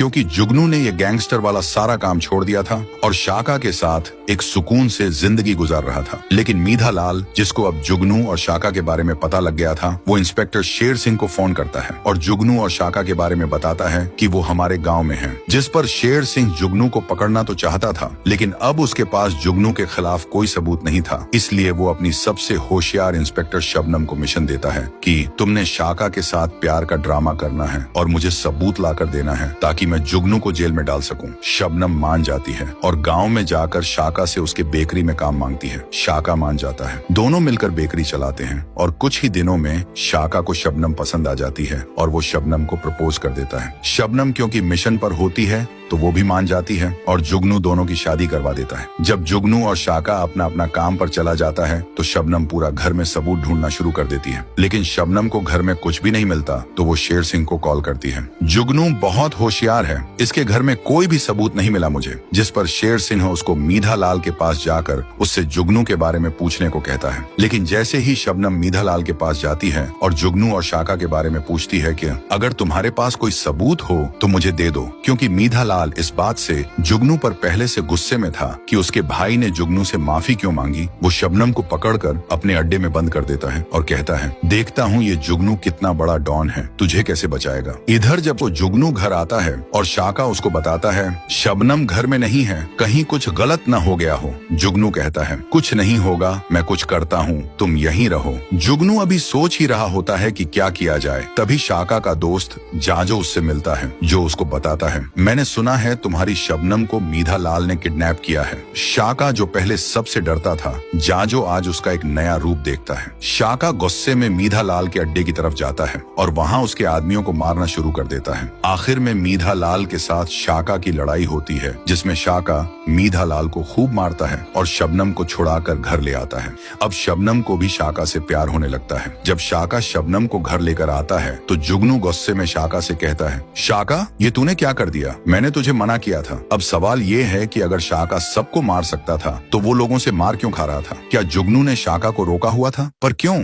क्योंकि जुगनू ने ये गैंगस्टर वाला सारा काम छोड़ दिया था और शाका के साथ एक सुकून से जिंदगी गुजार रहा था। लेकिन मीधा लाल, जिसको अब जुगनू और शाका के बारे में पता लग गया था, वो इंस्पेक्टर शेर सिंह को फोन करता है और जुगनू और शाका के बारे में बताता है कि वो हमारे गांव में हैं। जिस पर शेर सिंह जुगनू को पकड़ना तो चाहता था, लेकिन अब उसके पास जुगनू के खिलाफ कोई सबूत नहीं था। इसलिए वो अपनी सबसे होशियार इंस्पेक्टर शबनम को मिशन देता है कि तुमने शाका के साथ प्यार का ड्रामा करना है और मुझे सबूत लाकर देना है ताकि मैं जुगनू को जेल में डाल सकूं। शबनम मान जाती है और गांव में जाकर शाका से उसके बेकरी में काम मांगती है। शाका मान जाता है। दोनों मिलकर बेकरी चलाते हैं और कुछ ही दिनों में शाका को शबनम पसंद आ जाती है और वो शबनम को प्रपोज कर देता है। शबनम क्योंकि मिशन पर होती है तो वो भी मान जाती है और जुगनू दोनों की शादी करवा देता है। जब जुगनू और शाका अपना अपना काम पर चला जाता है तो शबनम पूरा घर में सबूत ढूंढना शुरू कर देती है। लेकिन शबनम को घर में कुछ भी नहीं मिलता तो वो शेर सिंह को कॉल करती है। जुगनू बहुत होशियार है, इसके घर में कोई भी सबूत नहीं मिला मुझे। जिस पर शेर सिंह उसको मीधा लाल के पास जाकर उससे जुगनू के बारे में पूछने को कहता है। लेकिन जैसे ही शबनम मीधा लाल के पास जाती है और जुगनू और शाका के बारे में पूछती है कि अगर तुम्हारे पास कोई सबूत हो तो मुझे दे दो, क्योंकि मीधा लाल इस बात से जुगनू पर पहले से गुस्से में था कि उसके भाई ने जुगनू से माफी क्यों मांगी। वो शबनम को पकड़कर अपने अड्डे में बंद कर देता है और कहता है, देखता हूँ ये जुगनू कितना बड़ा डॉन है, तुझे कैसे बचाएगा। इधर जब वो जुगनू घर आता है और शाका उसको बताता है शबनम घर में नहीं है, कहीं कुछ गलत न हो गया हो। जुगनू कहता है, कुछ नहीं होगा, मैं कुछ करता हूँ, तुम यहीं रहो। जुगनू अभी सोच ही रहा होता है कि क्या किया जाए। तभी शाका का दोस्त जाजो उससे मिलता है, जो उसको बताता है, मैंने सुना है तुम्हारी शबनम को मीधा लाल ने किडनैप किया है। शाका जो पहले सबसे डरता था, जाजो आज उसका एक नया रूप देखता है। शाका गुस्से में मीधा लाल के अड्डे की तरफ जाता है और वहाँ उसके आदमियों को मारना शुरू कर देता है। आखिर में मीधा लाल के साथ शाका की लड़ाई होती है, जिसमें शाका मीधा लाल को खूब मारता है और शबनम को छुड़ाकर घर ले आता है। अब शबनम को भी शाका से प्यार होने लगता है। जब शाका शबनम को घर लेकर आता है तो जुगनू गुस्से में शाका से कहता है, शाका ये तूने क्या कर दिया, मैंने तुझे मना किया था। अब सवाल ये है कि अगर शाका सबको मार सकता था तो वो लोगों से मार क्यों खा रहा था। क्या जुगनू ने शाका को रोका हुआ था, पर क्यों।